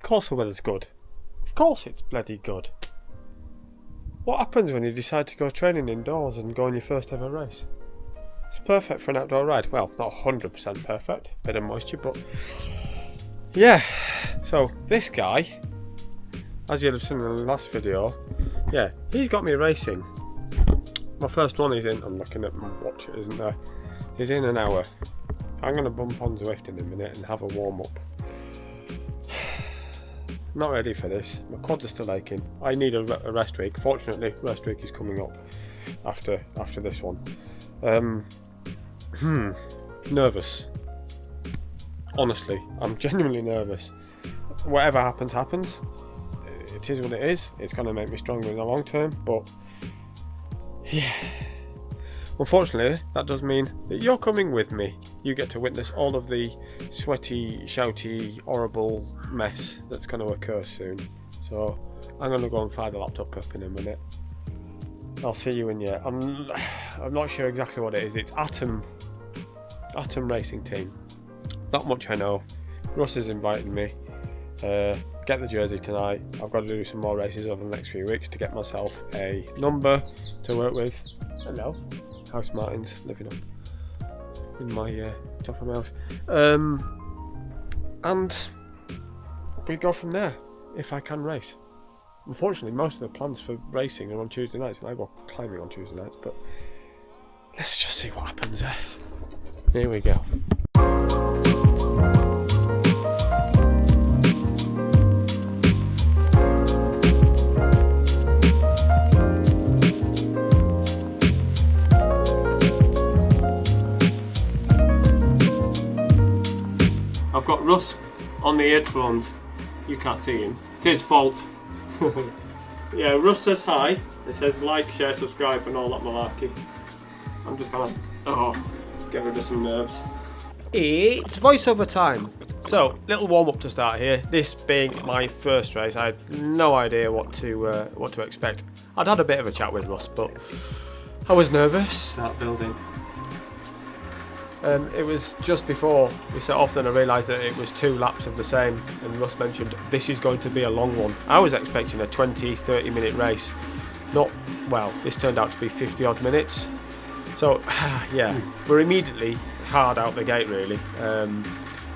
course the weather's good. Of course it's bloody good. What happens when you decide to go training indoors and go on your first ever race? It's perfect for an outdoor ride. Well, not 100% perfect. Bit of moisture, but... yeah. So, this guy, as you'll have seen in the last video, yeah, he's got me racing. My first one is in, I'm looking at my watch, it isn't there? Is in an hour. I'm going to bump on Zwift in a minute and have a warm up. Not ready for this. My quads are still aching. I need a rest week. Fortunately, rest week is coming up after this one. Nervous. Honestly, I'm genuinely nervous. Whatever happens, happens. It is what it is. It's going to make me stronger in the long term, but yeah. Unfortunately, that does mean that you're coming with me. You get to witness all of the sweaty, shouty, horrible mess that's going to occur soon. So I'm going to go and fire the laptop up in a minute. I'll see you in here. I'm not sure exactly what it is. It's Atom Racing Team. That much I know. Russ has invited me. Get the jersey tonight. I've got to do some more races over the next few weeks to get myself a number to work with. Hello. House Martin's living up in my top of my house. And we go from there if I can race. Unfortunately, most of the plans for racing are on Tuesday nights, and I go climbing on Tuesday nights, but let's just see what happens there. Here we go. I've got Russ on the headphones. You can't see him. It's his fault. Yeah, Russ says hi. It says like, share, subscribe and all that malarkey. I'm just gonna get rid of some nerves. It's voiceover time. So, little warm up to start here. This being my first race, I had no idea what to expect. I'd had a bit of a chat with Russ, but I was nervous. Start building. It was just before we set off, then I realised that it was 2 laps of the same, and Russ mentioned this is going to be a long one. I was expecting a 20-30 minute race. This turned out to be 50 odd minutes. So yeah, we're immediately hard out the gate really.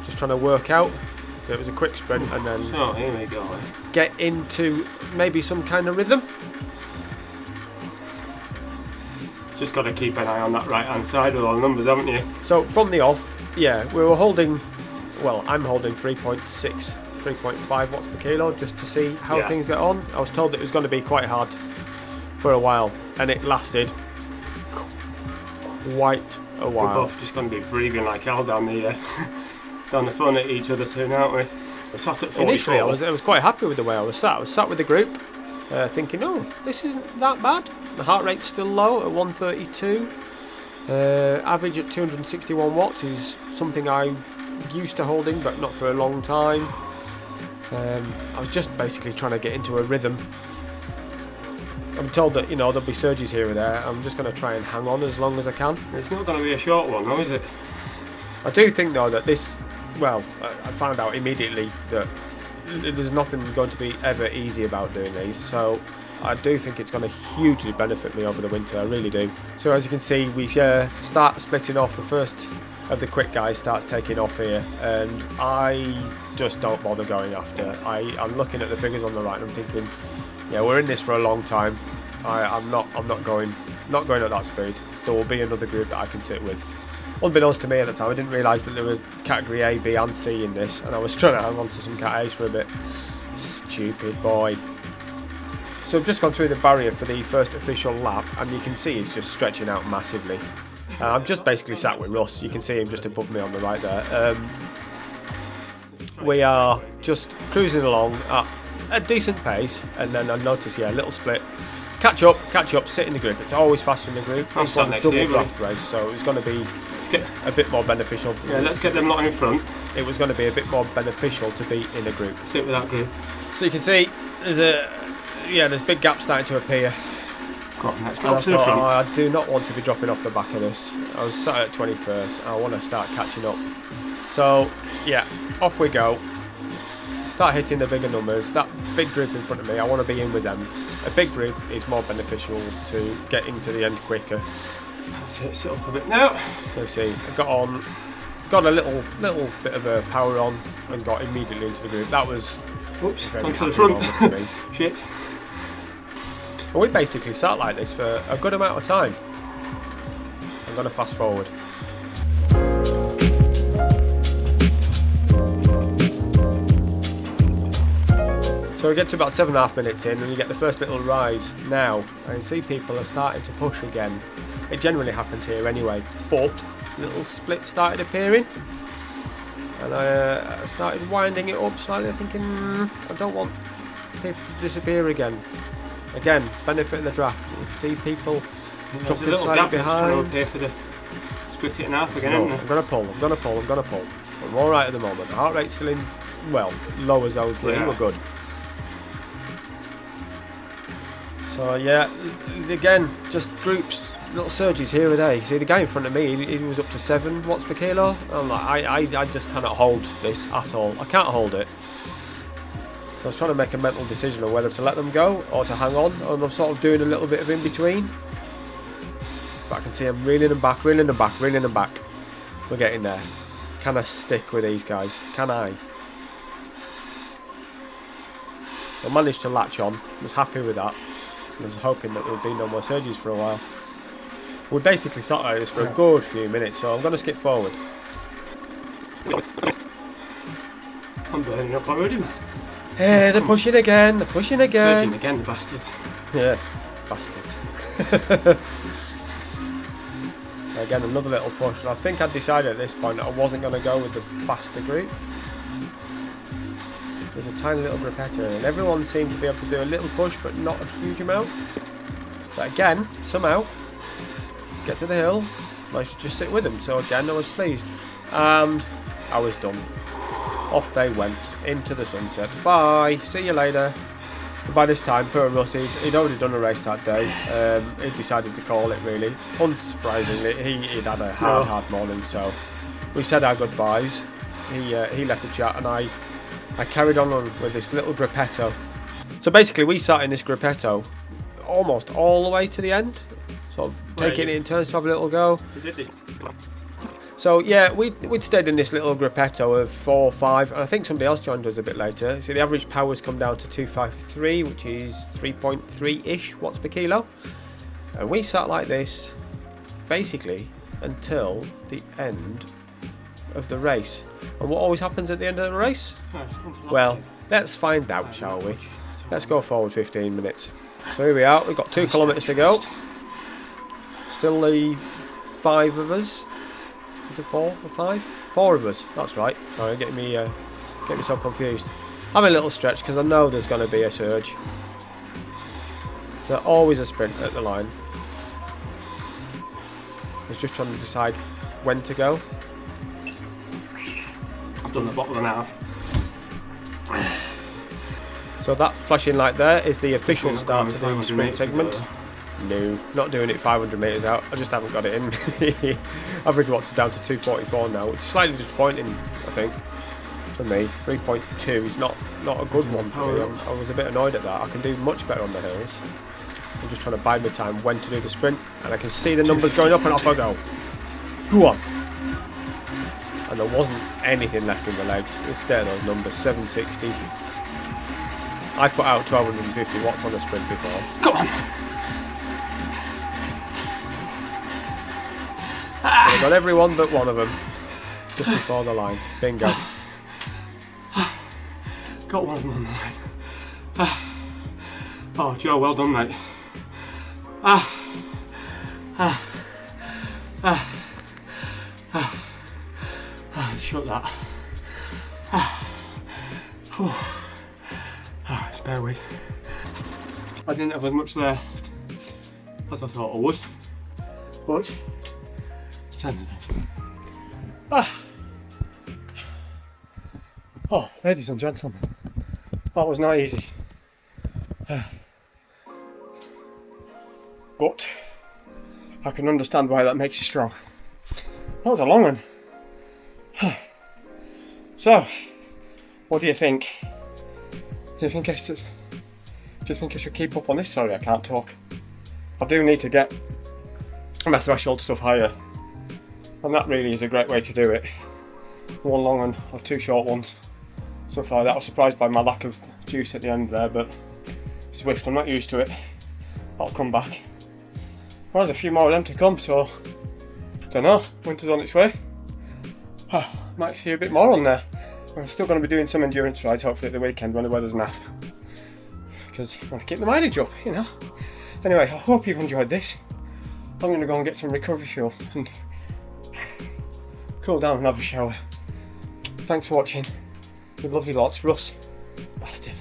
Just trying to work out. So it was a quick sprint and then here we go. Get into maybe some kind of rhythm. Just got to keep an eye on that right hand side with all the numbers, haven't you? So from the off, yeah, we were holding, I'm holding 3.6, 3.5 watts per kilo just to see how things get on. I was told it was going to be quite hard for a while, and it lasted quite a while. We're both just going to be breathing like hell down the phone at each other soon, aren't we? We sat at 44. Initially, I was quite happy with the way I was sat. I was sat with the group, thinking, this isn't that bad. The heart rate's still low at 132. Average at 261 watts is something I'm used to holding, but not for a long time. I was just basically trying to get into a rhythm. I'm told that there'll be surges here or there. I'm just going to try and hang on as long as I can. It's not going to be a short one, though, is it? I do think though that this, I found out immediately that there's nothing going to be ever easy about doing these. So I do think it's going to hugely benefit me over the winter, I really do. So as you can see, we start splitting off. The first of the quick guys starts taking off here, and I just don't bother going after. I'm looking at the figures on the right and I'm thinking, we're in this for a long time. I'm not going at that speed. There will be another group that I can sit with. Unbeknownst to me at the time, I didn't realise that there was category A, B and C in this, and I was trying to hang on to some cat A's for a bit. Stupid boy. So I've just gone through the barrier for the first official lap, and you can see it's just stretching out massively. I'm just basically sat with Russ. You can see him just above me on the right there. We are just cruising along at a decent pace, and then I notice, a little split. Catch up, sit in the group. It's always faster in the group. This was a double draft race, so it's going to be a bit more beneficial. Yeah, let's get them lot in front. It was going to be a bit more beneficial to be in a group. Sit with that group. So you can see there's big gaps starting to appear. Go on, let's go up to the front. I do not want to be dropping off the back of this. I was sat at 21st, and I want to start catching up. So, off we go. start hitting the bigger numbers. That big group in front of me, I want to be in with them. A big group is more beneficial to getting to the end quicker. Let's sit up a bit now. So you see, I got a little bit of a power on and got immediately into the group. That was Oops, onto the front. For me. Shit. And we basically sat like this for a good amount of time. I'm going to fast forward. So we get to about 7.5 minutes in and you get the first little rise. Now, I can see people are starting to push again. It generally happens here anyway, but little splits started appearing. And I started winding it up slightly, thinking, I don't want people to disappear again. Again, benefit of the draft. You can see people dropping slightly behind. There for the split it in half again, No, isn't it? I'm going to pull. I'm alright at the moment. The heart rate's still in, well, lower zone 3, Yeah. we're good. So yeah, again, just groups, little surges here and there. You see the guy in front of me, he was up to 7 watts per kilo. I'm like, I just cannot hold this at all. I can't hold it. So I was trying to make a mental decision on whether to let them go or to hang on, and I'm sort of doing a little bit of in between. But I can see I'm reeling them back. We're getting there. Can I stick with these guys? Can I? I managed to latch on. Was happy with that. I was hoping that there would be no more surges for a while. We basically sat like this for a good few minutes, so I'm going to skip forward. I'm burning up already, man. Hey, they're pushing again. Surging again, the bastards. Yeah, bastards. Again, another little push, and I think I'd decided at this point that I wasn't going to go with the faster group. There's a tiny little gruppetto, and everyone seemed to be able to do a little push, but not a huge amount. But again, somehow, get to the hill, managed to just sit with them. So again, I was pleased, and I was done. Off they went into the sunset. Bye. See you later. And by this time, poor Russ, he'd already done a race that day. He decided to call it, really. Unsurprisingly, he'd had a hard morning, so we said our goodbyes. He left the chat, and I carried on with this little gruppetto. So basically, we sat in this gruppetto almost all the way to the end, sort of taking it in turns to have a little go. We did this. So yeah, we'd stayed in this little gruppetto of 4 or 5, and I think somebody else joined us a bit later. So the average power's come down to 253, which is 3.3-ish watts per kilo. And we sat like this, basically, until the end of the race. And what always happens at the end of the race? Well, let's find out, shall we? Let's go forward 15 minutes. So here we are, we've got 2 kilometres to go. Still the 5 of us. Is it 4 or 5? 4 of us, that's right. Sorry, get myself confused. Having a little stretch because I know there's going to be a surge. There's always a sprint at the line. I was just trying to decide when to go. I've done the bottle and a half. So that flashing light there is the official start to the sprint segment. No, not doing it 500 metres out. I just haven't got it in. Average watts are down to 244 now, which is slightly disappointing, I think, for me. 3.2 is not a good one for me. I was a bit annoyed at that. I can do much better on the hills. I'm just trying to bide my time when to do the sprint, and I can see the numbers going up, and off I go. Go on. And there wasn't anything left in the legs. Instead, those numbers, 760. I've put out 1250 watts on the sprint before. Go on. I got everyone but one of them just before the line. Bingo. Got one of them on the line. Oh, Joe, well done, mate. Shut that. Just bear with. I didn't have as much left as I thought I would, but it's 10 minutes. Oh, ladies and gentlemen, that was not easy. But I can understand why that makes you strong. That was a long one. So, what do you think? Do you think I should keep up on this? Sorry, I can't talk. I do need to get my threshold stuff higher, and that really is a great way to do it. One long one or 2 short ones, stuff like that. I was surprised by my lack of juice at the end there, but Zwift, I'm not used to it. I'll come back. Well, there's a few more of them to come, so don't know. Winter's on its way. Might see a bit more on there. I'm still going to be doing some endurance rides, hopefully at the weekend when the weather's naff, because I want to keep the mileage up, you know. Anyway, I hope you've enjoyed this. I'm going to go and get some recovery fuel and cool down and have a shower. Thanks for watching. You lovely lots. Russ. Bastard.